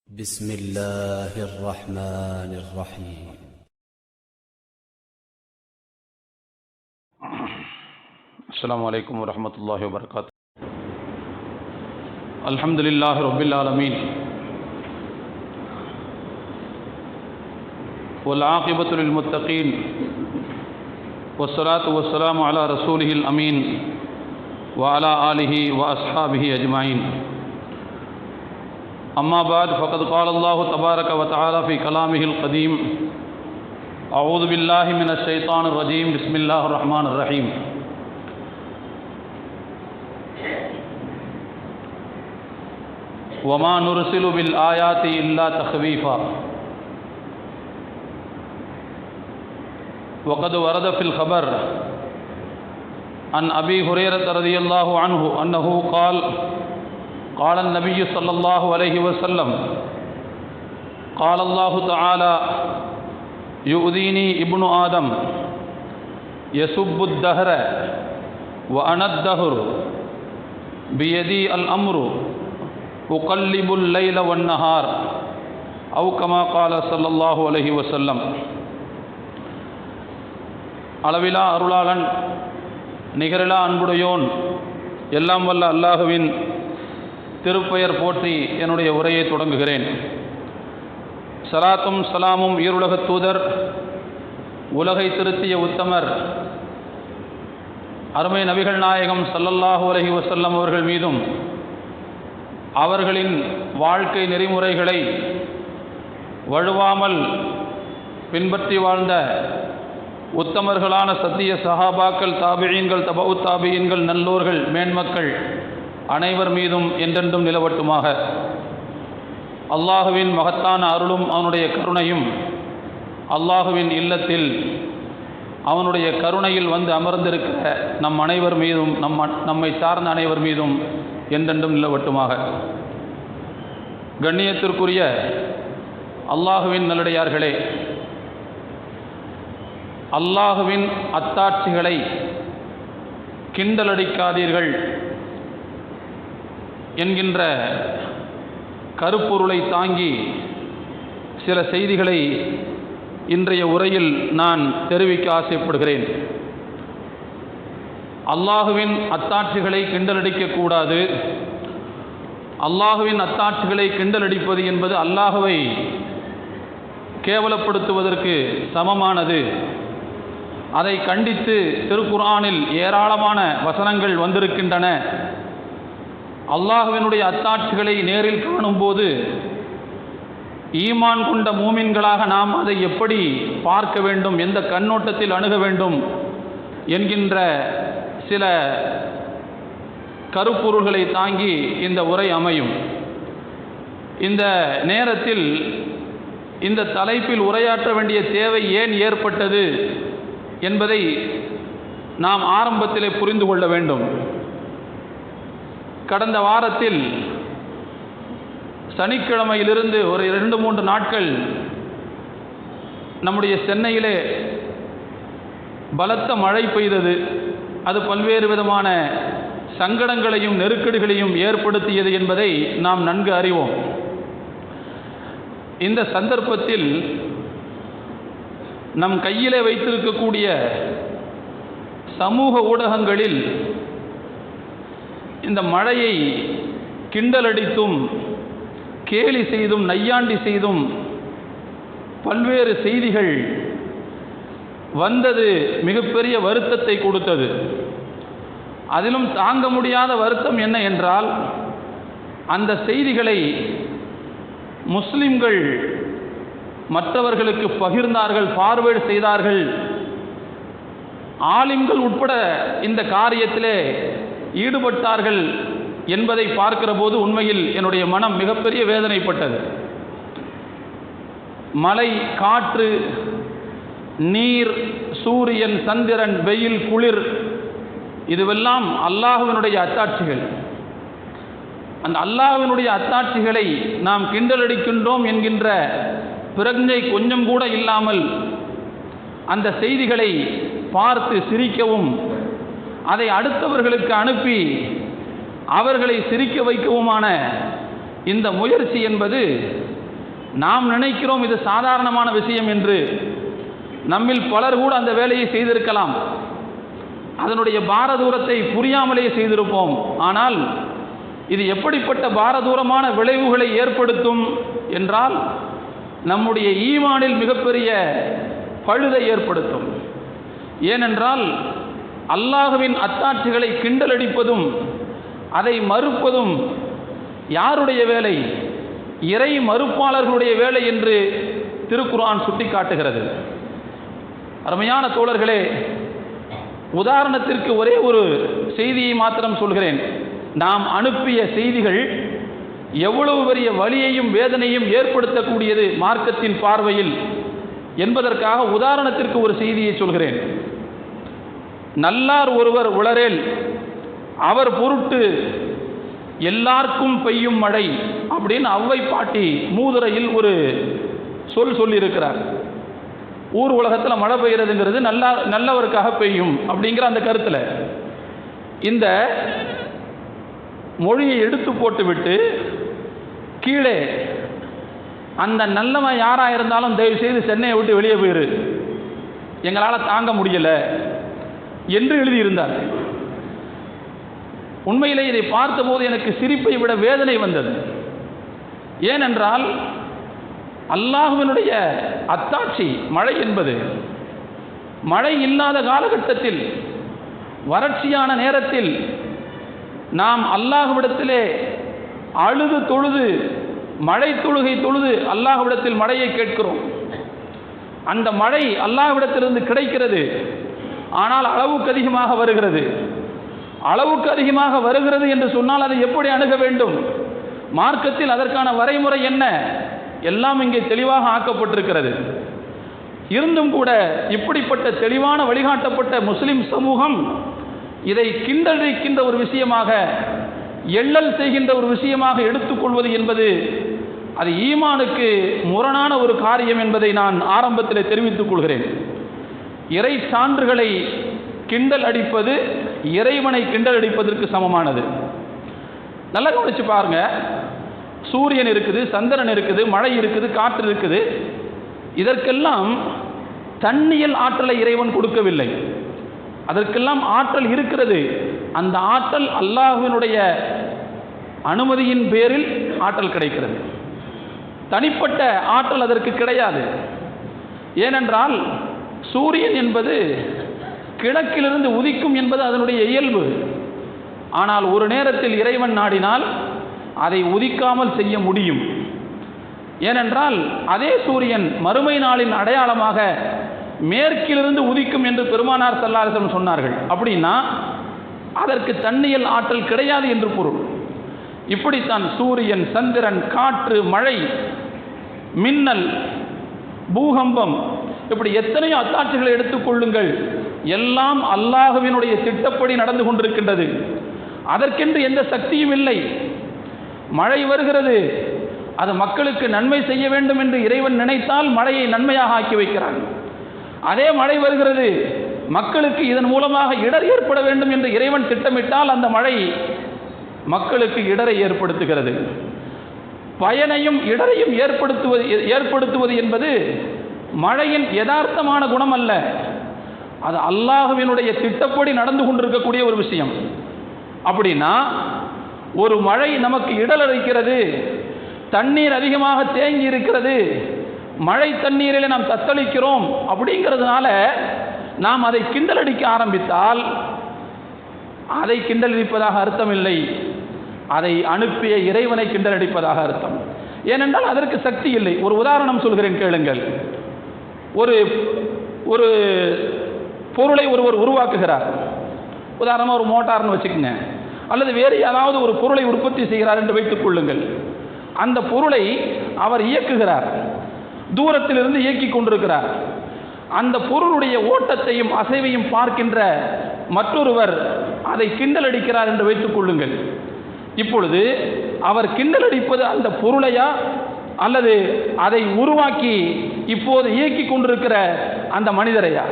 بسم الله الرحمن الرحيم. السلام عليكم ورحمة الله وبركاته. الحمد لله رب العالمين والعاقبة للمتقين والصلاة والسلام على رسوله الأمين وعلى آله وأصحابه أجمعين. أما بعد فقد قال الله تبارك وتعالى في كلامه القديم: أعوذ بالله من الشيطان الرجيم. بسم الله الرحمن الرحيم. وما نرسل بالآيات إلا تخويفا. وقد ورد في الخبر عن أبي هريرة رضي الله عنه أنه قال: قال النبي صلى الله عليه وسلم: قال الله تعالى: يؤذيني ابن آدم يسب الدهر وأنا الدهر بيدي الأمر أقلب الليل والنهار أو كما قال صلى الله عليه وسلم. அளவிலா அருளாளன் நிகரிலா அன்புடையோன் எல்லாம் வல்ல அல்லாஹுவின் திருப்பெயர் போற்றி என்னுடைய உரையை தொடங்குகிறேன். ஸலாத்தும் ஸலாமும் ஈருலகத் தூதர், உலகை திருத்திய உத்தமர் அருமை நபிகள் நாயகம் ஸல்லல்லாஹு அலைஹி வஸல்லம் அவர்கள் மீதும், அவர்களின் வாழ்க்கை நெறிமுறைகளை வழுவாமல் பின்பற்றி வாழ்ந்த உத்தமர்களான சத்திய சஹாபாக்கள், தாபிஈன்கள், தபஉ தாபிஈன்கள், நல்லோர்கள், மேன்மக்கள் அனைவர் மீதும் என்றென்றும் நிலவட்டுமாக. அல்லாஹுவின் மகத்தான அருளும் அவனுடைய கருணையும் அல்லாஹுவின் இல்லத்தில் அவனுடைய கருணையில் வந்து அமர்ந்திருக்கிற நம் அனைவர் மீதும், நம்மை சார்ந்த அனைவர் மீதும் என்றென்றும் நிலவட்டுமாக. கண்ணியத்திற்குரிய அல்லாஹுவின் நல்லடியார்களே, அல்லாஹுவின் அத்தாட்சிகளை கிண்டலடிக்காதீர்கள் என்கின்ற கருப்பொருளை தாங்கி சில செய்திகளை இன்றைய உரையில் நான் தெரிவிக்க ஆசைப்படுகிறேன். அல்லாஹுவின் அத்தாட்சிகளை கிண்டலடிக்கக்கூடாது. அல்லாஹுவின் அத்தாட்சிகளை கிண்டலடிப்பது என்பது அல்லாஹுவை கேவலப்படுத்துவதற்கு சமமானது. அதை கண்டித்து திருக்குர்ஆனில் ஏராளமான வசனங்கள் வந்திருக்கின்றன. அல்லாஹுவினுடைய அத்தாட்சிகளை நேரில் காணும்போது ஈமான் கொண்ட மூமின்களாக நாம் அதை எப்படி பார்க்க வேண்டும், எந்த கண்ணோட்டத்தில் அணுக வேண்டும் என்கின்ற சில கருப்பொருள்களை தாங்கி இந்த உரை அமையும். இந்த நேரத்தில் இந்த தலைப்பில் உரையாற்ற வேண்டிய தேவை ஏன் ஏற்பட்டது என்பதை நாம் ஆரம்பத்திலே புரிந்து கொள்ள வேண்டும். கடந்த வாரத்தில் சனிக்கிழமையிலிருந்து ஒரு 2-3 நாட்கள் நம்முடைய சென்னையிலே பலத்த மழை பெய்தது. அது பல்வேறு விதமான சங்கடங்களையும் நெருக்கடிகளையும் ஏற்படுத்தியது என்பதை நாம் நன்கு அறிவோம். இந்த சந்தர்ப்பத்தில் நம் கையிலே வைத்திருக்கக்கூடிய சமூக ஊடகங்களில் இந்த மழையை கிண்டலடித்தும் கேலி செய்தும் நையாண்டி செய்தும் பல்வேறு செய்திகள் வந்தது மிகப்பெரிய வருத்தத்தை கொடுத்தது. அதிலும் தாங்க முடியாத வருத்தம் என்ன என்றால், அந்த செய்திகளை முஸ்லிம்கள் மற்றவர்களுக்கு பகிர்ந்தார்கள், ஃபார்வேர்டு செய்தார்கள். ஆலிம்கள் உட்பட இந்த காரியத்திலே ஈடுபட்டார்கள் என்பதை பார்க்கிற போது உண்மையில் என்னுடைய மனம் மிகப்பெரிய வேதனைப்பட்டது. மழை, காற்று, நீர், சூரியன், சந்திரன், வெயில், குளிர், இதுவெல்லாம் அல்லாஹ்வினுடைய அத்தாட்சிகள். அந்த அல்லாஹ்வினுடைய அத்தாட்சிகளை நாம் கிண்டலடிக்கின்றோம் என்கின்ற பிரஜை கொஞ்சம் கூட இல்லாமல் அந்த செய்திகளை பார்த்து சிரிக்கவும், அதை அடுத்தவர்களுக்கு அனுப்பி அவர்களை சிரிக்க வைக்கவுமான இந்த முயற்சி என்பது நாம் நினைக்கிறோம் இது சாதாரணமான விஷயம் என்று. நம்மில் பலர் கூட அந்த வேலையை செய்திருக்கலாம். அதனுடைய பாரதூரத்தை புரியாமலேயே செய்திருப்போம். ஆனால் இது எப்படிப்பட்ட பாரதூரமான விளைவுகளை ஏற்படுத்தும் என்றால் நம்முடைய ஈமானில் மிகப்பெரிய பழுதை ஏற்படுத்தும். ஏனென்றால் அல்லாஹ்வின் அத்தாட்சிகளை கிண்டலடிப்பதும் அதை மறுப்பதும் யாருடைய வேலை? இறை மறுப்பாளர்களுடைய வேலை என்று திருக்குர்ஆன் சுட்டிக்காட்டுகிறது. அருமையான தோழர்களே, உதாரணத்திற்கு ஒரே ஒரு செய்தியை மாத்திரம் சொல்கிறேன். நாம் அனுப்பிய செய்திகள் எவ்வளவு பெரிய வலியையும் வேதனையும் ஏற்படுத்தக்கூடியது மார்க்கத்தின் பார்வையில் என்பதற்காக உதாரணத்திற்கு ஒரு செய்தியை சொல்கிறேன். நல்லார் ஒருவர் உளரேல் அவர் பொருட்டு எல்லாருக்கும் பெய்யும் மழை அப்படின்னு ஔவை பாட்டி மூதுரையில் ஒரு சொல்லியிருக்கிறார். ஊர் உலகத்தில் மழை பெய்கிறதுங்கிறது நல்லவருக்காக பெய்யும் அப்படிங்கிற அந்த கருத்தில் இந்த மொழியை எடுத்து போட்டுவிட்டு கீழே அந்த நல்லவன் யாராக இருந்தாலும் தயவு செய்து சென்னையை விட்டு வெளியே போயிரு, எங்களால் தாங்க முடியலை என்று எழுதியிருந்தார். உண்மையிலே இதை பார்த்தபோது எனக்கு சிரிப்பை விட வேதனை வந்தது. ஏனென்றால் அல்லாஹ்வினுடைய அத்தாட்சி மழை என்பது, மழை இல்லாத காலகட்டத்தில் வறட்சியான நேரத்தில் நாம் அல்லாஹ்விடத்திலே அழுது தொழுது மழை தொழுகை தொழுது அல்லாஹ்விடத்தில் மழையை கேட்கிறோம். அந்த மழை அல்லாஹ்விடத்திலிருந்து கிடைக்கிறது. ஆனால் அளவுக்கு அதிகமாக வருகிறது. அளவுக்கு அதிகமாக வருகிறது என்று சொன்னால் அதை எப்படி அணுக வேண்டும்? மார்க்கத்தில் அதற்கான வரைமுறை என்ன? எல்லாம் இங்கே தெளிவாக ஆக்கப்பட்டிருக்கிறது. இருந்தும் கூட இப்படிப்பட்ட தெளிவான வழிகாட்டப்பட்ட முஸ்லிம் சமூகம் இதை கிண்டலிக்கின்ற ஒரு விஷயமாக, எள்ளல் செய்கின்ற ஒரு விஷயமாக எடுத்துக்கொள்வது என்பது அது ஈமானுக்கு முரணான ஒரு காரியம் என்பதை நான் ஆரம்பத்தில் தெரிவித்துக் கொள்கிறேன். இறை சான்றுகளை கிண்டல் அடிப்பது இறைவனை கிண்டல் அடிப்பதற்கு சமமானது. நல்லா கவனிச்சு பாருங்க. சூரியன் இருக்குது, சந்திரன் இருக்குது, மழை இருக்குது, காற்று இருக்குது. இதற்கெல்லாம் தன்னியல் ஆற்றலை இறைவன் கொடுக்கவில்லை. அதற்கெல்லாம் ஆற்றல் இருக்கிறது. அந்த ஆற்றல் அல்லாஹ்வினுடைய அனுமதியின் பேரில் ஆற்றல் கிடைக்கிறது. தனிப்பட்ட ஆற்றல் அதற்கு கிடையாது. ஏனென்றால் சூரியன் என்பது கிழக்கிலிருந்து உதிக்கும் என்பது அதனுடைய இயல்பு. ஆனால் ஒரு நேரத்தில் இறைவன் நாடினால் அதை உதிக்காமல் செய்ய முடியும். ஏனென்றால் அதே சூரியன் மறுமை நாளின் அடையாளமாக மேற்கிலிருந்து உதிக்கும் என்று பெருமானார் ஸல்லல்லாஹு அலைஹி வஸல்லம் சொன்னார்கள். அப்படின்னா அதற்கு தன்னியல் ஆற்றல் கிடையாது என்று பொருள். இப்படித்தான் சூரியன், சந்திரன், காற்று, மழை, மின்னல், பூகம்பம், இப்படி எத்தனையோ அத்தாட்சிகளை எடுத்துக்கொள்ளுங்கள். எல்லாம் அல்லாஹ்வினுடைய திட்டப்படி நடந்து கொண்டிருக்கின்றது. அதற்கென்று எந்த சக்தியும் இல்லை. மழை வருகிறது, அது மக்களுக்கு நன்மை செய்ய வேண்டும் என்று இறைவன் நினைத்தால் மழையை நன்மையாக ஆக்கி வைக்கிறான். அதே மழை வருகிறது, மக்களுக்கு இதன் மூலமாக இடர் ஏற்பட வேண்டும் என்று இறைவன் திட்டமிட்டால் அந்த மழை மக்களுக்கு இடரை ஏற்படுத்துகிறது. பயனையும் இடரையும் ஏற்படுத்துவது என்பது மழையின் யதார்த்தமான குணம் அல்ல. அது அல்லாஹ்வினுடைய திட்டப்படி நடந்து கொண்டிருக்கக்கூடிய ஒரு விஷயம். அப்படின்னா ஒரு மழை நமக்கு இடர் அளிக்கிறது, தண்ணீர் அதிகமாக தேங்கி இருக்கிறது, மழை தண்ணீரில் நாம் தத்தளிக்கிறோம் அப்படிங்கிறதுனால நாம் அதை கிண்டலடிக்க ஆரம்பித்தால் அதை கிண்டலடிப்பதாக அர்த்தம் இல்லை. அதை அனுப்பிய இறைவனை கிண்டலடிப்பதாக அர்த்தம். ஏனென்றால் அதற்கு சக்தி இல்லை. ஒரு உதாரணம் சொல்கிறேன் கேளுங்கள். ஒரு ஒரு பொருளை ஒருவர் உருவாக்குகிறார். உதாரணமாக ஒரு மோட்டார்னு வச்சுக்கோங்க, அல்லது வேறு ஏதாவது ஒரு பொருளை உற்பத்தி செய்கிறார் என்று வைத்துக் கொள்ளுங்கள். அந்த பொருளை அவர் இயக்குகிறார், தூரத்திலிருந்து இயக்கி கொண்டிருக்கிறார். அந்த பொருளுடைய ஓட்டத்தையும் அசைவையும் பார்க்கின்ற மற்றொருவர் அதை கிண்டல் அடிக்கிறார் என்று வைத்துக் கொள்ளுங்கள். இப்பொழுது அவர் கிண்டல் அடிப்பது அந்த பொருளையா அல்லது அதை உருவாக்கி இப்போது இயக்கி கொண்டிருக்கிற அந்த மனிதரையா?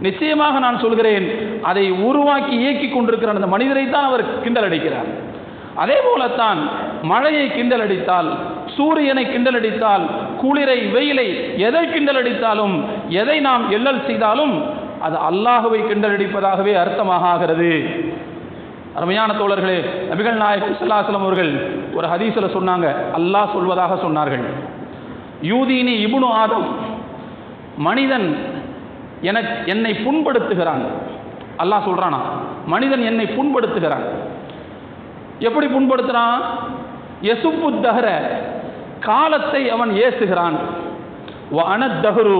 நிச்சயமாக நான் சொல்கிறேன், அதை உருவாக்கி இயக்கி கொண்டிருக்கிற அந்த மனிதரை தான் அவர் கிண்டல் அடிக்கிறார். அதே போலத்தான் மழையை கிண்டல் அடித்தால், சூரியனை கிண்டலடித்தால், குளிரை, வெயிலை, எதை கிண்டலடித்தாலும், எதை நாம் எள்ளல் செய்தாலும் அது அல்லாஹுவை கிண்டலடிப்பதாகவே அர்த்தமாக ஆகிறது. அருமையான தோழர்களே, நபிகள் நாயகம் ஸல்லல்லாஹு அலைஹி வஸல்லம் அவர்கள் ஒரு ஹதீஸில் சொன்னாங்க, அல்லாஹ் சொல்வதாக சொன்னார்கள், யூதீனி இப்னு ஆதம், மனிதன் என்னை புண்படுத்துகிறான். அல்லாஹ் சொல்றானா, மனிதன் என்னை புண்படுத்துகிறான். எப்படி புண்படுத்துறான்? யசுப்பு தஹர, காலத்தை அவன் ஏசுகிறான். வ அனத்தஹரு,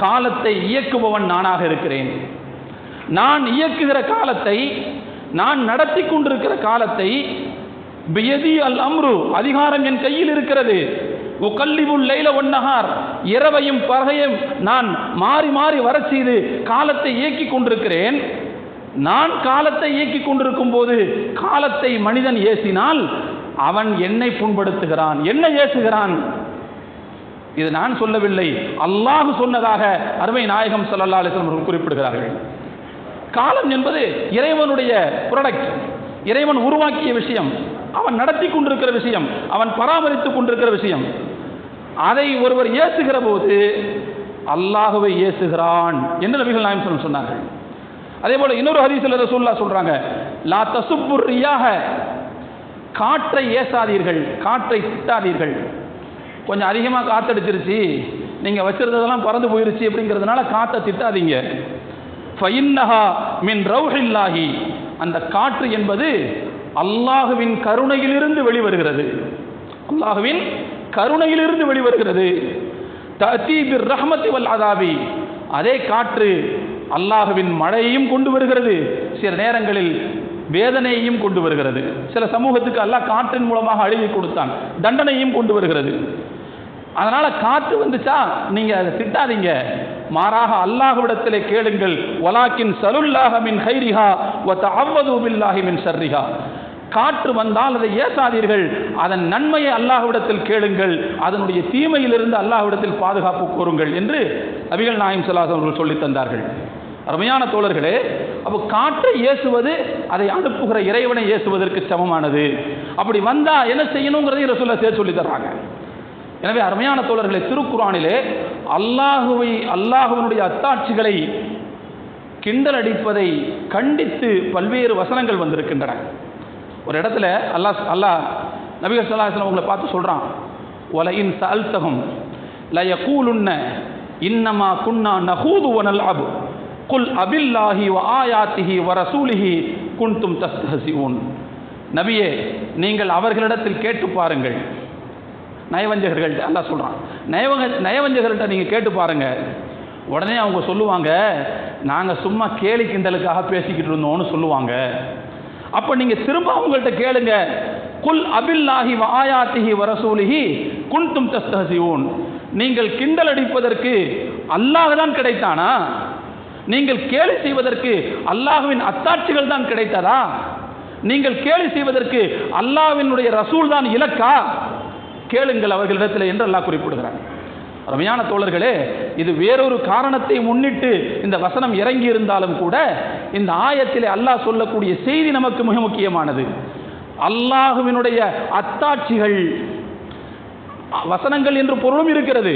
காலத்தை இயக்குபவன் நானாக இருக்கிறேன். நான் இயக்குகிற காலத்தை, நான் நடத்தி கொண்டிருக்கிற காலத்தை, பியதி அல் அம்ரு, அதிகாரம் என் கையில் இருக்கிறது. உகல்லிபுல் லைல வன்னஹார், இரவையும் பகலையும் நான் மாறி மாறி வரச் செய்து காலத்தை இயக்கி கொண்டிருக்கிறேன். நான் காலத்தை இயக்கி கொண்டிருக்கும் போது காலத்தை மனிதன் ஏசினால் அவன் என்னை புண்படுத்துகிறான், என்னை ஏசுகிறான். இது நான் சொல்லவில்லை, அல்லாஹ் சொன்னதாக அருமை நாயகம் ஸல்லல்லாஹு அலைஹி வஸல்லம் குறிப்பிடுகிறார்கள். காலம் என்பது இறைவனுடைய ப்ராடக்ட், இறைவன் உருவாக்கிய விஷயம், அவன் நடத்தி கொண்டிருக்கிற விஷயம், அவன் பராமரித்துக் கொண்டிருக்கிற விஷயம். அதை ஒருவர் ஏசுகிற போது அல்லாஹுவை ஏசுகிறான் என்று நபிகள் நாயகம் ஸல்லல்லாஹு அலைஹி வஸல்லம் சொன்னார்கள். அதே போல இன்னொரு ஹதீஸில் ரசூலுல்லாஹ் சொல்றாங்க, லா தசுப்புர் ரியாஹ, காற்றை ஏசாதீர்கள், காற்றை திட்டாதீர்கள். கொஞ்சம் அதிகமாக காத்தடிச்சிருச்சு, நீங்கள் வச்சிருந்ததெல்லாம் பறந்து போயிருச்சு அப்படிங்கிறதுனால காற்றை திட்டாதீங்க. ஃபஇன்னஹா மின் ரௌஹில்லாஹி, அந்த காற்று என்பது அல்லாஹுவின் கருணையிலிருந்து வெளிவருகிறது, அல்லாஹுவின் கருணையிலிருந்து வெளிவருகிறது. தஅதி பிர் ரஹ்மத்தி வல் அதாபி, அதே காற்று அல்லாஹுவின் மழையையும் கொண்டு வருகிறது, சில நேரங்களில் வேதனையையும் கொண்டு வருகிறது. சில சமூகத்துக்கு அல்லாஹ் காற்றின் மூலமாக அழிவை கொடுத்தான், தண்டனையும் கொண்டு வருகிறது. அதனால காற்று வந்துச்சா நீங்க அதை திட்டாதீங்க, மாறாக அல்லாஹ்விடத்திலே கேளுங்கள். வலாக்கின் சலுல்லாஹ மின் ஹைரிஹா வ தஅவ்வது பில்லாஹி மின் ஷர்ரிஹா, காற்று வந்தால் அதை ஏசாதீர்கள், அதன் நன்மையை அல்லாஹ்விடத்தில் கேளுங்கள், அதனுடைய தீமையிலிருந்து அல்லாஹ்விடத்தில் பாதுகாப்பு கோருங்கள் என்று நபிகள் நாயகம் ஸல்லல்லாஹு அலைஹி வஸல்லம் சொல்லி தந்தார்கள். அருமையான தோழர்களே, அப்போ காற்றை ஏசுவது அதை அனுப்புகிற இறைவனை ஏசுவதற்கு சமமானது. அப்படி வந்தா என்ன செய்யணுங்கிறதையும் ரசூலுல்லாஹ் சேர்த்து சொல்லி தர்றாங்க. எனவே அருமையான தோழர்களே, திருக்குர்ஆனிலே அல்லாஹுவினுடைய அத்தாட்சிகளை கிண்டல் அடிப்பதை கண்டித்து பல்வேறு வசனங்கள் வந்திருக்கின்றன. ஒரு இடத்துல அல்லாஹ் நபிகள் ஸல்லல்லாஹு அலைஹி வஸல்லம் உங்களை பார்த்து சொல்றான், வலஇன் சஅல்தஹும் லயகூலுன்ன இன்னமா குன்னா நஹூது வ நல்அபு குல் அபில்லாஹி வ ஆயாத்திஹி வ ரசூலிஹி குன்தும் தஸ்தஹ்சிஊன். நபியே, நீங்கள் அவர்களிடத்தில் கேட்டு பாருங்கள். நயவஞ்சகர்கள்ட்ட அல்லாஹ் சொல்றான், நயவஞ்சகர்கள்ட்ட நீங்க கேட்டு பாருங்க. உடனே அவங்க சொல்லுவாங்க, நாங்க சும்மா கேலி கிண்டலுக்காக பேசிக்கிட்டு இருந்தோம்னு சொல்லுவாங்க. அப்ப நீங்க திரும்ப அவங்கள்ட்ட கேளுங்க, குல் அபில்லாஹி வ ஆயாத்திஹி வ ரசூலிஹி குன்தும் தஸ்தஹ்சிஊன். நீங்கள் கிண்டல் அடிப்பதற்கு அல்லாஹ் தான் கிடைத்தானா? நீங்கள் கேலி செய்வதற்கு அல்லாஹ்வின் அத்தாட்சிகள் தான் கிடைத்ததா? நீங்கள் கேலி செய்வதற்கு அல்லாஹ்வினுடைய ரசூல் தான் இலக்கா? கேளுங்கள் அவர்களிடத்தில் என்று அல்லாஹ் குறிப்பிடுகிறார். அருமையான தோழர்களே, இது வேறொரு காரணத்தை முன்னிட்டு இந்த வசனம் இறங்கி இருந்தாலும் கூட இந்த ஆயத்திலே அல்லாஹ் சொல்லக்கூடிய செய்தி நமக்கு மிக முக்கியமானது. அல்லாஹுவினுடைய அத்தாட்சிகள், வசனங்கள் என்று பொருளும் இருக்கிறது,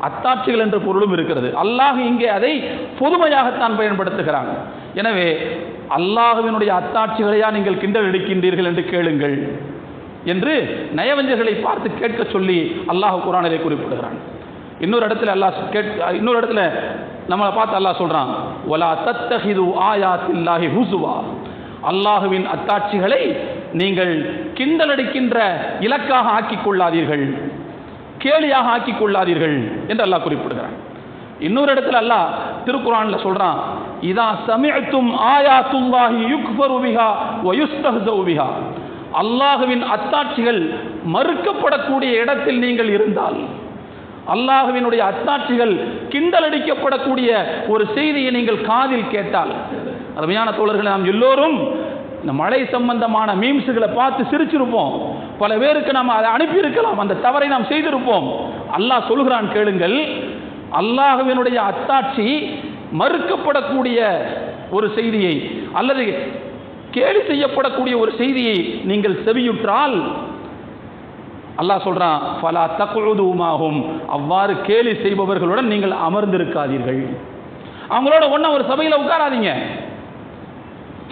அத்தாட்சிகள் என்ற பொருளும் இருக்கிறது. அல்லாஹ் இங்கே அதை பொதுமையாகத்தான் பயன்படுத்துகிறான். எனவே அல்லாஹுவினுடைய அத்தாட்சிகளையா நீங்கள் கிண்டல் அடிக்கின்றீர்கள் என்று கேளுங்கள் என்று நயவஞ்சர்களை பார்த்து கேட்க சொல்லி அல்லாஹ் குர்ஆனிலே குறிப்பிடுகிறான். இன்னொரு இடத்துல நம்மளை பார்த்து அல்லாஹ் சொல்றான், வலா தத்தஹிது ஆயாத்தில்லாஹி ஹுசுவா, அல்லாஹுவின் அத்தாட்சிகளை நீங்கள் கிண்டல் அடிக்கின்ற இலக்காக ஆக்கிக் கொள்ளாதீர்கள், கேலியாக ஆக்கிக் கொள்ளாதீர்கள் என்று அல்லாஹ் குறிப்பிடுகிறான். இன்னொரு இடத்துல அல்லாஹ் திருக்குர்ஆன்ல சொல்றான், இதா சமிஅத்தும் ஆயாத்துல்லாஹி யுக்ஃபரு பிஹா வ யுஸ்தஹ்ஸஉ பிஹா, அல்லாஹுவின் அத்தாட்சிகள் மறுக்கப்படக்கூடிய இடத்தில் நீங்கள் இருந்தால், அல்லாஹுவினுடைய அத்தாட்சிகள் கிண்டல் அடிக்கப்படக்கூடிய ஒரு செய்தியை நீங்கள் காதில் கேட்டால். அருமையான தோழர்களை, நாம் எல்லோரும் இந்த மழை சம்பந்தமான மீம்ஸுகளை பார்த்து சிரிச்சிருப்போம், பல பேருக்கு நாம் அதை அனுப்பியிருக்கலாம், அந்த தவறை நாம் செய்திருப்போம். அல்லாஹ் சொல்கிறான், கேளுங்கள், அல்லாஹுவினுடைய அத்தாட்சி மறுக்கப்படக்கூடிய ஒரு செய்தியை அல்லது கேலி செய்யப்படக்கூடிய ஒரு செய்தியை நீங்கள் செவியுற்றால், அல்லாஹ் சொல்றான், ஃபலா தக்உதுமாஹும், அவ்வாறு கேலி செய்பவர்களுடன் நீங்கள் அமர்ந்திருக்காதீர்கள். அவங்களோட ஒண்ணா ஒரு சபையில் உட்காராதீங்க.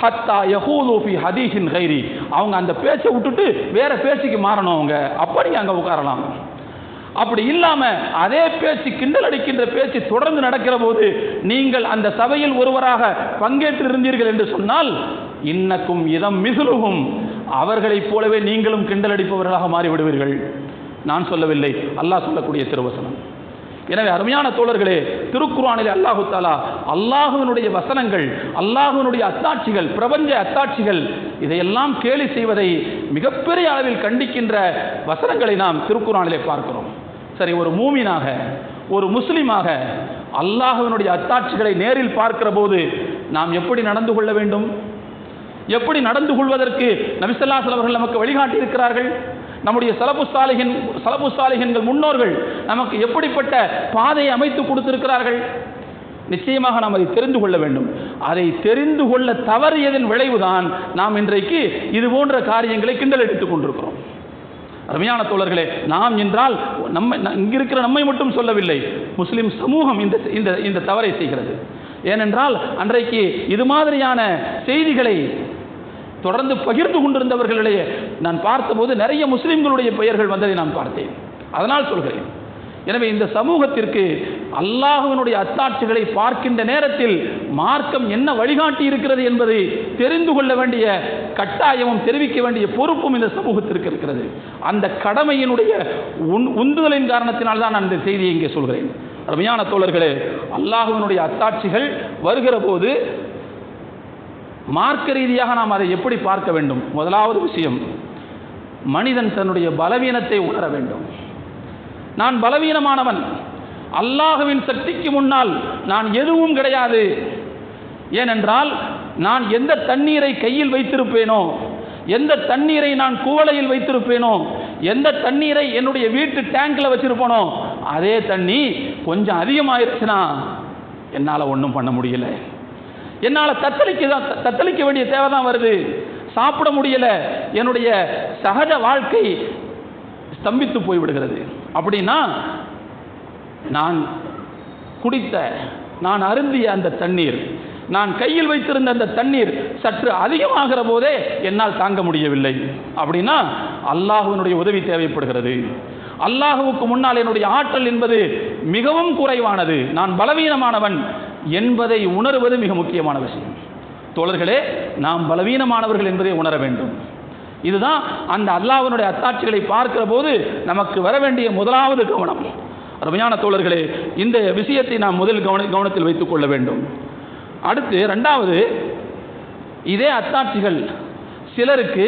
ஹத்தா யகூலு ஃபி ஹதீஸின் கைரி, அவங்க அந்த பேச்சை விட்டுட்டு வேற பேச்சுக்கு மாறணும். அவங்க அப்ப நீங்க அங்க உட்காரலாம். அப்படி இல்லாம அதே பேச்சு, கிண்டல் அடிக்கின்ற பேச்சு தொடர்ந்து நடக்கிற போது நீங்கள் அந்த சபையில் ஒருவராக பங்கேற்று இருந்தீர்கள் என்று சொன்னால், இன்னக்கும் இதம் மிசுலுகும், அவர்களைப் போலவே நீங்களும் கிண்டல் அடிப்பவர்களாக மாறிவிடுவீர்கள். நான் சொல்லவில்லை, அல்லாஹ் சொல்லக்கூடிய திருவசனம். எனவே அருமையான தோழர்களே, திருக்குர்ஆனிலே அல்லாஹு தஆலா அல்லாஹ்வினுடைய வசனங்கள், அல்லாஹ்வினுடைய அத்தாட்சிகள், பிரபஞ்ச அத்தாட்சிகள், இதையெல்லாம் கேலி செய்வதை மிகப்பெரிய அளவில் கண்டிக்கின்ற வசனங்களை நாம் திருக்குர்ஆனிலே பார்க்கிறோம். சரி, ஒரு மூமினாக, ஒரு முஸ்லிமாக அல்லாஹ்வினுடைய அத்தாட்சிகளை நேரில் பார்க்கிற போது நாம் எப்படி நடந்து கொள்ள வேண்டும்? எப்படி நடந்து கொள்வதற்கு நபி ஸல்லல்லாஹு அலைஹி வஸல்லம் அவர்கள் நமக்கு வழிகாட்டி இருக்கிறார்கள்? நம்முடைய ஸலஃபு ஸாலிஹீன்கள் முன்னோர்கள் நமக்கு எப்படிப்பட்ட பாதையை அமைத்து கொடுத்திருக்கிறார்கள்? நிச்சயமாக நாம் அதை தெரிந்து கொள்ள வேண்டும். அதை தெரிந்து கொள்ள தவறியதன் விளைவுதான் நாம் இன்றைக்கு இது போன்ற காரியங்களை கிண்டல் எடுத்துக் கொண்டிருக்கிறோம். அருமையான தோழர்களே, நாம் என்றால் இங்கிருக்கிற நம்மை மட்டும் சொல்லவில்லை, முஸ்லிம் சமூகம் இந்த தவறை செய்கிறது. ஏனென்றால் அன்றைக்கு இது மாதிரியான செய்திகளை தொடர்ந்து பகிர்ந்து கொண்டிருந்தவர்களிடையே நான் பார்த்தபோது நிறைய முஸ்லிம்களுடைய பெயர்கள் வந்ததை நான் பார்த்தேன். அதனால் சொல்கிறேன். எனவே இந்த சமூகத்திற்கு அல்லாஹ்வினுடைய அத்தாட்சிகளை பார்க்கின்ற நேரத்தில் மார்க்கம் என்ன வழிகாட்டி இருக்கிறது என்பதை தெரிந்து கொள்ள வேண்டிய கட்டாயமும் தெரிவிக்க வேண்டிய பொறுப்பும் இந்த சமூகத்திற்கு இருக்கிறது. அந்த கடமையினுடைய உந்துதலின் காரணத்தினால் தான் நான் இந்த செய்தியை இங்கே சொல்கிறேன். அருமையான தோழர்களே, அல்லாஹ்வினுடைய அத்தாட்சிகள் வருகிற போது மார்க்க ரீதியாக நாம் அதை எப்படி பார்க்க வேண்டும்? முதலாவது விஷயம், மனிதன் தன்னுடைய பலவீனத்தை உணர வேண்டும். நான் பலவீனமானவன், அல்லாஹ்வின் சக்திக்கு முன்னால் நான் எதுவும் கிடையாது. ஏனென்றால் நான் எந்த தண்ணீரை கையில் வைத்திருப்பேனோ, எந்த தண்ணீரை நான் குவளையில் வைத்திருப்பேனோ, எந்த தண்ணீரை என்னுடைய வீட்டு டேங்கில் வச்சிருப்பேனோ, அதே தண்ணி கொஞ்சம் அதிகமாயிருச்சுன்னா என்னால் ஒன்றும் பண்ண முடியல. என்னால் தத்தளிக்க வேண்டிய தேவை தான் வருது. சாப்பிட முடியல, என்னுடைய சகஜ வாழ்க்கை ஸ்தம்பித்து போய்விடுகிறது. அப்படின்னா நான் குடித்த, நான் அருந்திய அந்த தண்ணீர், நான் கையில் வைத்திருந்த அந்த தண்ணீர் சற்று அதிகமாகிற போதே என்னால் தாங்க முடியவில்லை. அப்படின்னா அல்லாஹ்வினுடைய உதவி தேவைப்படுகிறது. அல்லாஹ்வுக்கு முன்னால் என்னுடைய ஆற்றல் என்பது மிகவும் குறைவானது, நான் பலவீனமானவன் என்பதை உணர்வது மிக முக்கியமான விஷயம். தோழர்களே, நாம் பலவீனமானவர்கள் என்பதை உணர வேண்டும். இதுதான் அந்த அல்லாஹ்வினுடைய அத்தாட்சிகளை பார்க்கிற போது நமக்கு வர வேண்டிய முதலாவது கவனம். அருமையான தோழர்களே, இந்த விஷயத்தை நாம் முதல் கவனத்தில் வைத்துக் கொள்ள வேண்டும். அடுத்து இரண்டாவது, இதே அத்தாட்சிகள் சிலருக்கு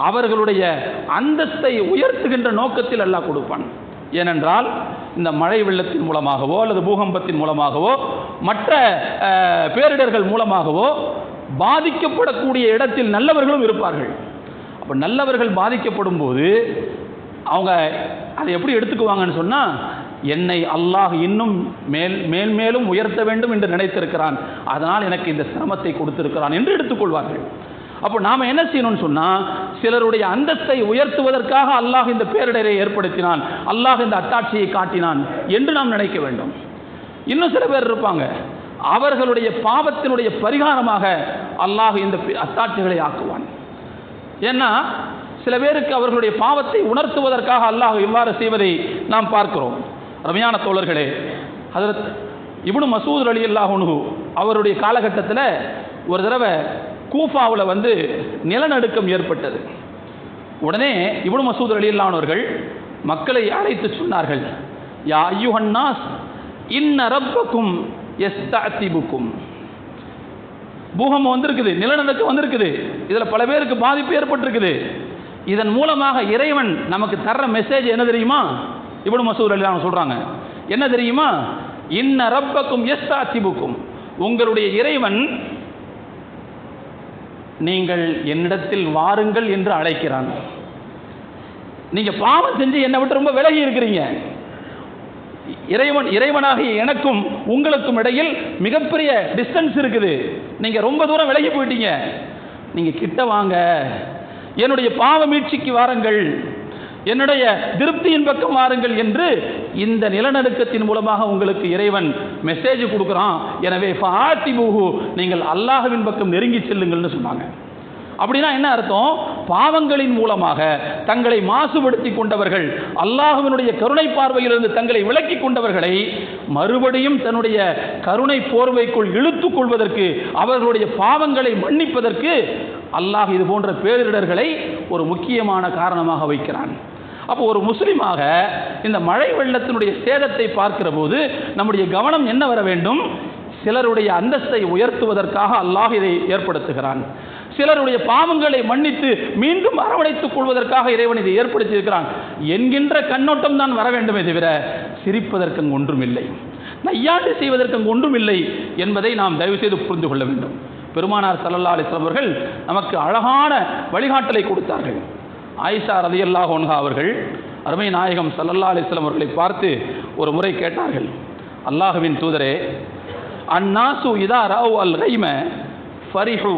அவர்களுடைய அந்தஸ்தை உயர்த்துகின்ற நோக்கத்தில் அல்லாஹ் கொடுப்பான். ஏனென்றால் இந்த மழை வெள்ளத்தின் மூலமாகவோ அல்லது பூகம்பத்தின் மூலமாகவோ மற்ற பேரிடர்கள் மூலமாகவோ பாதிக்கப்படக்கூடிய இடத்தில் நல்லவர்களும் இருப்பார்கள். அப்போ நல்லவர்கள் பாதிக்கப்படும் போது அவங்க அதை எப்படி எடுத்துக்குவாங்கன்னு சொன்னால், என்னை அல்லாஹ் இன்னும் மேலும் உயர்த்த வேண்டும் என்று நினைத்திருக்கிறான், அதனால் எனக்கு இந்த சிரமத்தை கொடுத்திருக்கிறான் என்று எடுத்துக்கொள்வார்கள். அப்போ நாம் என்ன செய்யணும்னு சொன்னால், சிலருடைய அந்தஸ்தை உயர்த்துவதற்காக அல்லாஹ் இந்த பேரிடரை ஏற்படுத்தினான், அல்லாஹ் இந்த அத்தாட்சியை காட்டினான் என்று நாம் நினைக்க வேண்டும். இன்னும் சில பேர் இருப்பாங்க, அவர்களுடைய பாவத்தினுடைய பரிகாரமாக அல்லாஹ் இந்த அத்தாட்சிகளை ஆக்குவான். ஏன்னா சில பேருக்கு அவர்களுடைய பாவத்தை உணர்த்துவதற்காக அல்லாஹ் இவ்வாறு செய்வதை நாம் பார்க்கிறோம். ரமையான தோழர்களே, ஹஜ்ரத் இப்னு மசூத் ரலியல்லாஹு அன்ஹு அவருடைய காலகட்டத்தில் ஒரு தடவை கூஃபாவில் நிலநடுக்கம் ஏற்பட்டது. உடனே இப்னு மசூத் ரலியல்லாஹு அன்ஹு அவர்கள் மக்களை அழைத்து சொன்னார்கள், யா அய்யுஹன் நாஸ் இன்ன ரப்பக்கும் யஸ்தஅதிபுக்கும். பூகம்பம் வந்திருக்குது, நிலநடுக்கம் வந்திருக்குது, இதில் பல பேருக்கு பாதிப்பு ஏற்பட்டிருக்குது. இதன் மூலமாக இறைவன் நமக்கு தர்ற மெசேஜ் என்ன தெரியுமா? இப்னு மசூத் ரலியல்லாஹு அன்ஹு சொல்றாங்க, என்ன தெரியுமா? இன்ன ரப்பக்கும் யஸ்தஅதிபுக்கும், உங்களுடைய இறைவன் நீங்கள் என்னிடத்தில் வாருங்கள் என்று அழைக்கிறான். நீங்க பாவம் செஞ்சு என்னை விட்டு ரொம்ப விலகி இருக்கிறீங்க. இறைவனாகிய எனக்கும் உங்களுக்கும் இடையில் மிகப்பெரிய டிஸ்டன்ஸ் இருக்குது. நீங்க ரொம்ப தூரம் விலகி போயிட்டீங்க. நீங்க கிட்ட வாங்க, என்னுடைய பாவ மீட்சிக்கு வாருங்கள் என்னுடைய திருப்தியின் பக்கம் வாருங்கள் என்று இந்த நிலநடுக்கத்தின் மூலமாக உங்களுக்கு இறைவன் மெசேஜ் கொடுக்குறான். எனவே ஃபாத்திபூஹு, நீங்கள் அல்லாஹ்வின் பக்கம் நெருங்கி செல்லுங்கள்னு சொன்னாங்க. அப்படின்னா என்ன அர்த்தம்? பாவங்களின் மூலமாக தங்களை மாசுபடுத்தி கொண்டவர்கள், அல்லாஹ்வினுடைய கருணை பார்வையிலிருந்து தங்களை விலக்கி கொண்டவர்களை மறுபடியும் தன்னுடைய கருணை போர்வைக்குள் இழுத்துக் கொள்வதற்கு, அவர்களுடைய பாவங்களை மன்னிப்பதற்கு அல்லாஹ் இது போன்ற பேரிடர்களை ஒரு முக்கியமான காரணமாக வைக்கிறான். அப்போ ஒரு முஸ்லிமாக இந்த மழை வெள்ளத்தினுடைய சேதத்தை பார்க்கிற போது நம்முடைய கவனம் என்ன வர வேண்டும்? சிலருடைய அந்தஸ்தை உயர்த்துவதற்காக அல்லாஹ் இதை ஏற்படுத்துகிறான். சிலருடைய பாவங்களை மன்னித்து மீண்டும் அரவணைத்துக் கொள்வதற்காக இறைவன் இதை ஏற்படுத்தியிருக்கிறான் என்கின்ற கண்ணோட்டம் தான் வர வேண்டுமே தவிர சிரிப்பதற்கு அங்கு ஒன்றுமில்லை, நையாண்டு செய்வதற்கு அங்கு ஒன்றுமில்லை என்பதை நாம் தயவு செய்து புரிந்து கொள்ள வேண்டும். பெருமானார் ஸல்லல்லாஹு அலைஹி வஸல்லம் அவர்கள் நமக்கு அழகான வழிகாட்டலை கொடுத்தார்கள். ஆயிஷா ரலியல்லாஹு அன்ஹா அவர்கள் அருமை நாயகம் ஸல்லல்லாஹு அலைஹி வஸல்லம் அவர்களை பார்த்து ஒரு முறை கேட்டார்கள், அல்லாஹ்வின் தூதரே, அன்னாசு இதா ரஅவ் அல் கைம ஃபரிஹு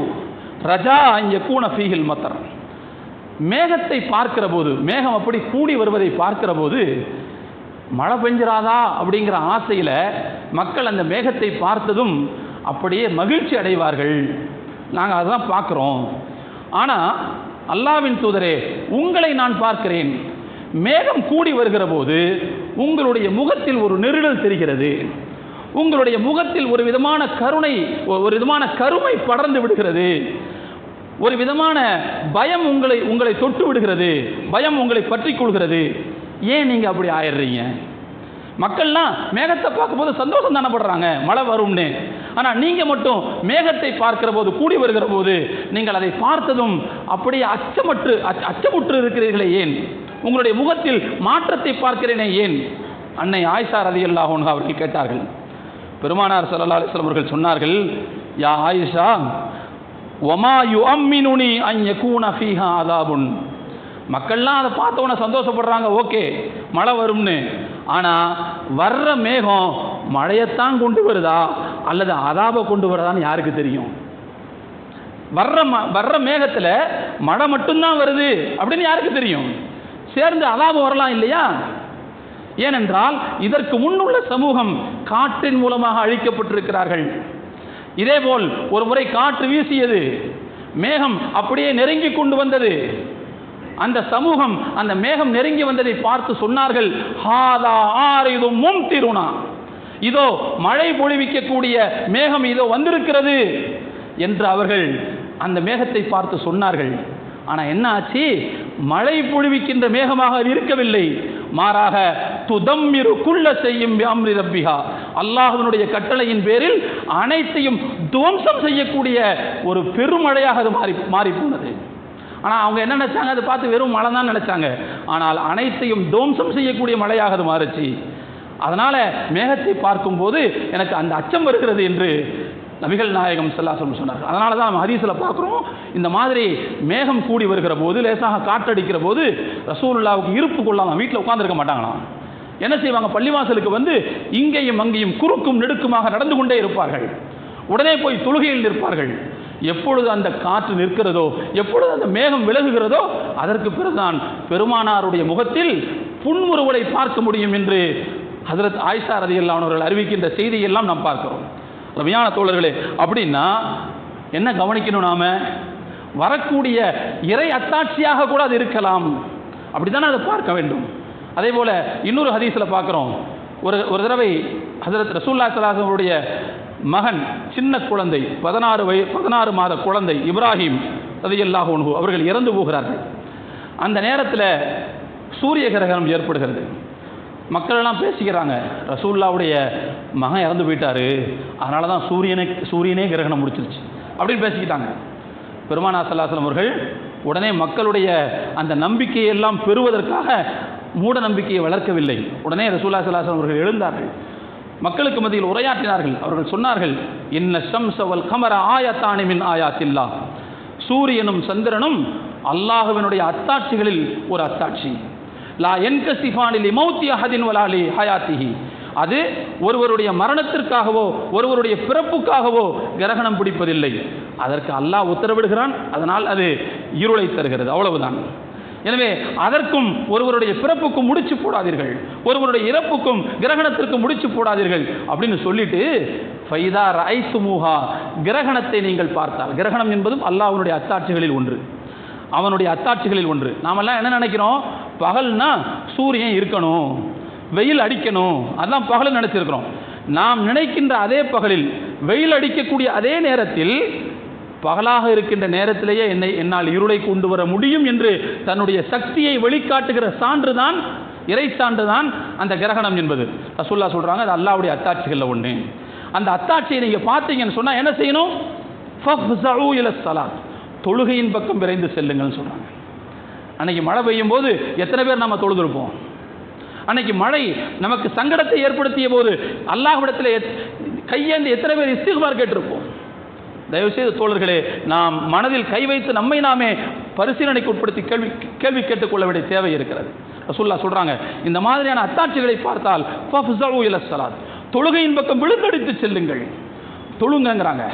ரஜா அன் யகூன ஃபீஹில் மத்தர். மேகத்தை பார்க்கிற போது, மேகம் அப்படி கூடி வருவதை பார்க்கிற போது மழை பெஞ்சிராதா அப்படிங்கிற ஆசையில் மக்கள் அந்த மேகத்தை பார்த்ததும் அப்படியே மகிழ்ச்சி அடைவார்கள். நாங்கள் அதுதான் பார்க்குறோம். ஆனால் அல்லாஹ்வின் தூதரே, உங்களை நான் பார்க்கிறேன், மேகம் கூடி வருகிற போது உங்களுடைய முகத்தில் ஒரு நெருடல் தெரிகிறது, உங்களுடைய முகத்தில் ஒரு விதமான கருணை, ஒரு விதமான கருமை படர்ந்து விடுகிறது, ஒரு விதமான பயம் உங்களை தொட்டு விடுகிறது, பயம் உங்களை பற்றி கொள்கிறது. ஏன் நீங்கள் அப்படி ஆயிடுறீங்க? மக்கள்லாம் மேகத்தை பார்க்கும்போது சந்தோஷம் தானே படுறாங்க, மழை வரும்னு. ஆனால் நீங்கள் மட்டும் மேகத்தை பார்க்கிற போது, கூடி வருகிற போது நீங்கள் அதை பார்த்ததும் அப்படியே அச்சமுற்று இருக்கிறீர்களே ஏன்? உங்களுடைய முகத்தில் மாற்றத்தை பார்க்கிறேனே ஏன்? அன்னை ஆயிஷா ரலியல்லாஹு அன்ஹா அவர்கள் கேட்டார்கள். பெருமானார் ஸல்லல்லாஹு அலைஹி வஸல்லம் அவர்கள் சொன்னார்கள், யா ஆயிஷா, வமா யுஅம்மினுனி அன் யகூன ஃபீஹா அஸாபுன். மக்கள்லாம் அதை பார்த்தவொன்னே சந்தோஷப்படுறாங்க, ஓகே மழை வரும்னு. ஆனால் வர்ற மேகம் மழையத்தான் கொண்டு வருதா அல்லது அதாபை கொண்டு வருதான்னு யாருக்கு தெரியும்? வர்ற மேகத்தில் மழை மட்டும்தான் வருது அப்படின்னு யாருக்கு தெரியும்? சேர்ந்து அதாபம் வரலாம் இல்லையா? ஏனென்றால் இதற்கு முன்னுள்ள சமூகம் காற்றின் மூலமாக அழிக்கப்பட்டிருக்கிறார்கள். இதேபோல் ஒரு முறை காற்று வீசியது, மேகம் அப்படியே நெருங்கி கொண்டு வந்தது. அந்த சமூகம் அந்த மேகம் நெருங்கி வந்ததை பார்த்து சொன்னார்கள், ஹாதா ஆரிதும் மும்திருனா, இதோ மழை பொழிவிக்கக்கூடிய மேகம் இதோ வந்திருக்கிறது என்று அவர்கள் அந்த மேகத்தை பார்த்து சொன்னார்கள். ஆனால் என்ன ஆச்சு? மழை பொழிவிக்கின்ற மேகமாக அது இருக்கவில்லை, மாறாக துதம்மிரு குல்ல செய்யும் அம்ரி ரப்பிஹா, அல்லாஹ்வினுடைய கட்டளையின் பேரில் அனைத்தையும் துவம்சம் செய்யக்கூடிய ஒரு பெருமழையாக அது மாறி போனது. ஆனால் அவங்க என்ன நினைச்சாங்க? அதை பார்த்து வெறும் மழை தான் நினைச்சாங்க. ஆனால் அனைத்தையும் துவம்சம் செய்யக்கூடிய மழையாக அது மாறுச்சு. அதனால மேகத்தை பார்க்கும்போது எனக்கு அந்த அச்சம் வருகிறது என்று நபிகள் நாயகம் ஸல்லல்லாஹு அலைஹி வஸல்லம் சொன்னார்கள். அதனால தான் நம்ம ஹதீஸில் பார்க்குறோம், இந்த மாதிரி மேகம் கூடி வருகிற போது, லேசாக காற்றடிக்கிற போது ரசூலுல்லாவுக்கு இருப்பு கொள்ளாமல் வீட்டில் உட்கார்ந்துருக்க மாட்டாங்களாம். என்ன செய்வாங்க? பள்ளிவாசலுக்கு வந்து இங்கேயும் அங்கேயும் குறுக்கும் நெடுக்குமாக நடந்து கொண்டே இருப்பார்கள். உடனே போய் தொழுகையில் நிற்பார்கள். எப்பொழுது அந்த காற்று நிற்கிறதோ, எப்பொழுது அந்த மேகம் விலகுகிறதோ, அதற்கு பிறகுதான் பெருமானாருடைய முகத்தில் புன்முறுவலை பார்க்க முடியும் என்று ஹஜ்ரத் ஆயிஷா ரலியல்லாஹு அன்ஹா அவர்கள் அறிவிக்கின்ற செய்தியெல்லாம் நாம் பார்க்கிறோம். ரபியான தோழர்களே, அப்படின்னா என்ன கவனிக்கணும்? நாம வரக்கூடிய இறை அத்தாட்சியாக கூட அது இருக்கலாம், அப்படித்தானே அதை பார்க்க வேண்டும். அதே போல இன்னொரு ஹதீஸில் பார்க்குறோம், ஒரு தடவை ஹஜ்ரத் ரசூலுல்லாஹி ஸல்லல்லாஹு அலைஹி வஸல்லம் உடைய மகன், சின்ன குழந்தை, 16 மாத குழந்தை இப்ராஹிம் ரலியல்லாஹு அன்ஹு அவர்கள் இறந்து போகிறார்கள். அந்த நேரத்தில் சூரிய கிரகணம் ஏற்படுகிறது. மக்கள் எல்லாம் பேசிக்கிறாங்க, ரசூலுல்லாவுடைய மகன் இறந்து போயிட்டாரு, அதனால தான் சூரியனே கிரகணம் முடிச்சிருச்சு அப்படின்னு பேசிக்கிட்டாங்க. பெருமானார் ஸல்லல்லாஹு அலைஹி வஸல்லம் அவர்கள் உடனே மக்களுடைய அந்த நம்பிக்கையெல்லாம் பெறுவதற்காக மூட நம்பிக்கையை வளர்க்கவில்லை. உடனே ரசூலுல்லாஹி ஸல்லல்லாஹு அலைஹி வஸல்லம் அவர்கள் எழுந்தார்கள், மக்களுக்கு மத்தியில் உரையாற்றினார்கள். அவர்கள் சொன்னார்கள், இன்ன ஷம்ஸ வல் கமர ஆயத்தானி மின் ஆயாத்தில்லாஹ், சூரியனும் சந்திரனும் அல்லாஹ்வினுடைய அத்தாட்சிகளில் ஒரு அத்தாட்சி. லா என்கசிஃபானி லிமௌத்தி அஹதின் வலா லி ஹயாத்திஹி, அது ஒருவருடைய மரணத்திற்காகவோ ஒருவருடைய பிறப்புக்காகவோ கிரகணம் பிடிப்பதில்லை. அதற்கு அல்லாஹ் உத்தரவிடுகிறான், அதனால் அது இருளை தருகிறது, அவ்வளவுதான். எனவே அதற்கும் ஒருவருடைய பிறப்புக்கும் முடிச்சு போடாதீர்கள், ஒருவருடைய இறப்புக்கும் கிரகணத்திற்கு முடிச்சு போடாதீர்கள் அப்படின்னு சொல்லிட்டு ஃபைதா ரஐத்துமூஹா, கிரகணத்தை நீங்கள் பார்த்தால், கிரகணம் என்பதும் அல்லாஹ்வுடைய அத்தாட்சிகளில் ஒன்று, அவனுடைய அத்தாட்சிகளில் ஒன்று. நாமெல்லாம் என்ன நினைக்கிறோம், பகல்னா சூரியன் இருக்கணும், வெயில் அடிக்கணும், அதெல்லாம் பகல் நினைச்சிருக்கிறோம். நாம் நினைக்கின்ற அதே பகலில் வெயில் அடிக்கக்கூடிய அதே நேரத்தில் பகலாக இருக்கின்ற நேரத்திலேயே என்னால் இருளை கொண்டு வர முடியும் என்று தன்னுடைய சக்தியை வெளிக்காட்டுகிற சான்றுதான், இறை சான்றுதான் அந்த கிரகணம் என்பது. ரசூலுல்லாஹ் சொல்றாங்க, அது அல்லாஹ்வுடைய அத்தாட்சிகளில் ஒன்று. அந்த அத்தாட்சியை நீங்கள் பார்த்தீங்கன்னு சொன்னால் என்ன செய்யணும், ஃபஃப்ஸஉ இலஸ்ஸலாத், தொழுகையின் பக்கம் விரைந்து செல்லுங்கள்னு சொல்கிறாங்க. அன்னைக்கு மழை பெய்யும் போது எத்தனை பேர் நம்ம தொழுதுருப்போம்? அன்னைக்கு மழை நமக்கு சங்கடத்தை ஏற்படுத்திய போது அல்லாஹ்விடத்தில் கையேந்து எத்தனை பேர் இஸ்திக்பார் கேட்டிருப்போம்? தயவுசெய்து தோழர்களே, நாம் மனதில் கை வைத்து நம்மை நாமே பரிசீலனைக்கு உட்படுத்தி கேள்வி கேட்டுக்கொள்ள வேண்டிய தேவை இருக்கிறது. ரசூலுல்லாஹ் சொல்றாங்க, இந்த மாதிரியான அத்தாட்சிகளை பார்த்தால் ஃபஃப்ஸஉ இலஸ்ஸலாத், தொழுகையின் பக்கம் விழுந்தடித்து செல்லுங்கள், தொழுங்கங்கிறாங்க.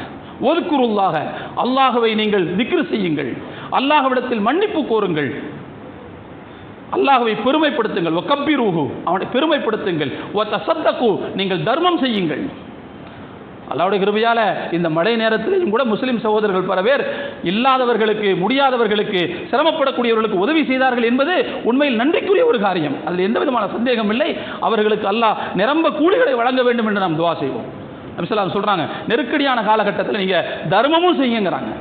ஒதுக்குருல்லாஹ, அல்லாஹ்வை நீங்கள் திக்ர் செய்யுங்கள், அல்லாஹ்விடத்தில் மன்னிப்பு கோருங்கள், அல்லாஹ்வை பெருமைப்படுத்துங்கள், வகப்பிரூஹு, அவனை பெருமைப்படுத்துங்கள், வதஸத்தகு, நீங்கள் தர்மம் செய்யுங்கள். அல்லாஹ்வுடைய கிருபையால் இந்த மழை நேரத்திலும் கூட முஸ்லிம் சகோதரர்கள் பல பேர் இல்லாதவர்களுக்கு, முடியாதவர்களுக்கு, சிரமப்படக்கூடியவர்களுக்கு உதவி செய்தார்கள் என்பது உண்மையில் நன்றிக்குரிய ஒரு காரியம், அதில் எந்த விதமான சந்தேகம் இல்லை. அவர்களுக்கு அல்லாஹ் நிரம்ப கூலிகளை வழங்க வேண்டும் என்று நாம் துவா செய்வோம். நபி ஸல்லல்லாஹு அலைஹி சொல்றாங்க, நெருக்கடியான காலகட்டத்தில் நீங்க தர்மமும் செய்யுங்கிறாங்க.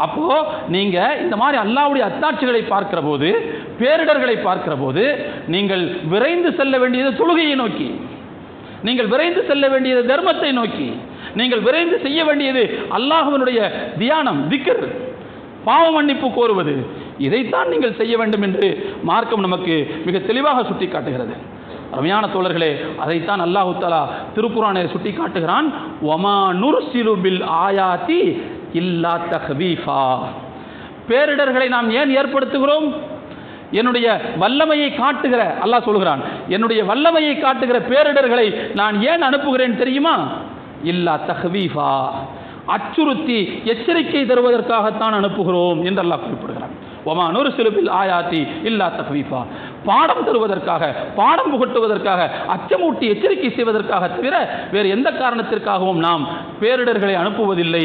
அப்போ நீங்க இந்த மாதிரி அல்லாஹ்வுடைய அத்தாட்சிகளை பார்க்கிற போது, பேரிடர்களை பார்க்கிற போது நீங்கள் விரைந்து செல்ல வேண்டியது தொழுகையை நோக்கி, நீங்கள் விரைந்து செல்ல வேண்டியது தர்மத்தை நோக்கி, நீங்கள் விரைந்து செய்ய வேண்டியது அல்லாஹ்வினுடைய தியானம், திக்ர், பாவ மன்னிப்பு கோருவது, இதைத்தான் நீங்கள் செய்ய வேண்டும் என்று மார்க்கம் நமக்கு மிக தெளிவாக சுட்டி காட்டுகிறது. அருமையான தோழர்களே, அதைத்தான் அல்லாஹு தஆலா திருக்குர்ஆனை சுட்டி காட்டுகிறான். வமா நுர்சிலு பில் ஆயாத்தி இல்லா தஹ்வீஃபா, பேரிடர்களை நாம் ஏன் ஏற்படுத்துகிறோம்? என்னுடைய வல்லமையை காட்டுகிற, அல்லாஹ் சொல்கிறான், என்னுடைய வல்லமையை காட்டுகிற பேரிடர்களை நான் ஏன் அனுப்புகிறேன் தெரியுமா? இல்லா தஹ்வீஃபா, அச்சுறுத்தி எச்சரிக்கை தருவதற்காகத்தான் அனுப்புகிறோம் என்று அல்லாஹ் குறிப்பிடுகிறான். வமா நுர்சிலு பில் ஆயாத்தி இல்லா தஹ்வீஃபா, பாடம் தருவதற்காக, பாடம் புகட்டுவதற்காக, அச்சமூட்டி எச்சரிக்கை செய்வதற்காக தவிர வேறு எந்த காரணத்திற்காகவும் நாம் பேரிடர்களை அனுப்புவதில்லை,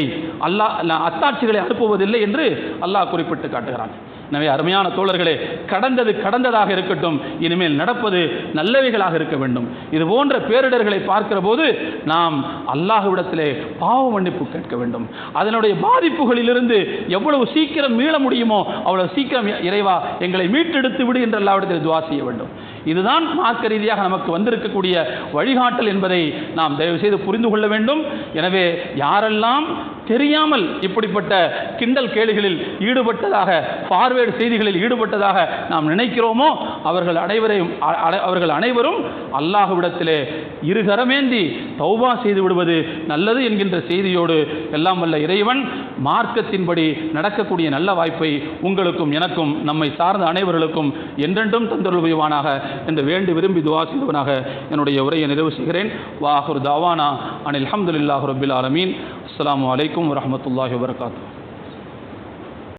அத்தாட்சிகளை அனுப்புவதில்லை என்று அல்லாஹ் குறிப்பிட்டு காட்டுகிறான். எனவே அருமையான தோழர்களே, கடந்தது கடந்ததாக இருக்கட்டும், இனிமேல் நடப்பது நல்லவைகளாக இருக்க வேண்டும். இது போன்ற பேரிடர்களை பார்க்கிற போது நாம் அல்லாஹ்விடத்திலே பாவ மன்னிப்பு கேட்க வேண்டும். அதனுடைய பாதிப்புகளிலிருந்து எவ்வளவு சீக்கிரம் மீள முடியுமோ அவ்வளவு சீக்கிரம் இறைவா எங்களை மீட்டெடுத்து விடு என்று அல்லாஹ்விடத்தில் துஆ செய்ய வேண்டும். இதுதான் மார்க்க ரீதியாக நமக்கு வந்திருக்கக்கூடிய வழிகாட்டல் என்பதை நாம் தயவு செய்து புரிந்து கொள்ள வேண்டும். எனவே யாரெல்லாம் தெரியாமல் இப்படிப்பட்ட கிண்டல் கேலிகளில் ஈடுபட்டதாக, ஃபார்வேர்டு செய்திகளில் ஈடுபட்டதாக நாம் நினைக்கிறோமோ அவர்கள் அனைவரும் அல்லாஹ்விடத்திலே இருகரமேந்தி தௌபா செய்து விடுவது நல்லது என்கின்ற செய்தியோடு எல்லாம் வல்ல இறைவன் மார்க்கத்தின்படி நடக்கக்கூடிய நல்ல வாய்ப்பை உங்களுக்கும் எனக்கும் நம்மை சார்ந்த அனைவர்களுக்கும் என்றென்றும் தந்தருள்வானாக என்று வேண்டி விரும்பி துஆ செய்தவனாக என்னுடைய உரையை நிறைவு செய்கிறேன். வாஹிரு தாவானா அனில் ஹம்துலில்லாஹி ரப்பில் ஆலமீன். அஸ்ஸலாமு அலைக்கும் வரஹ்மத்துல்லாஹி வபரகாத்துஹு.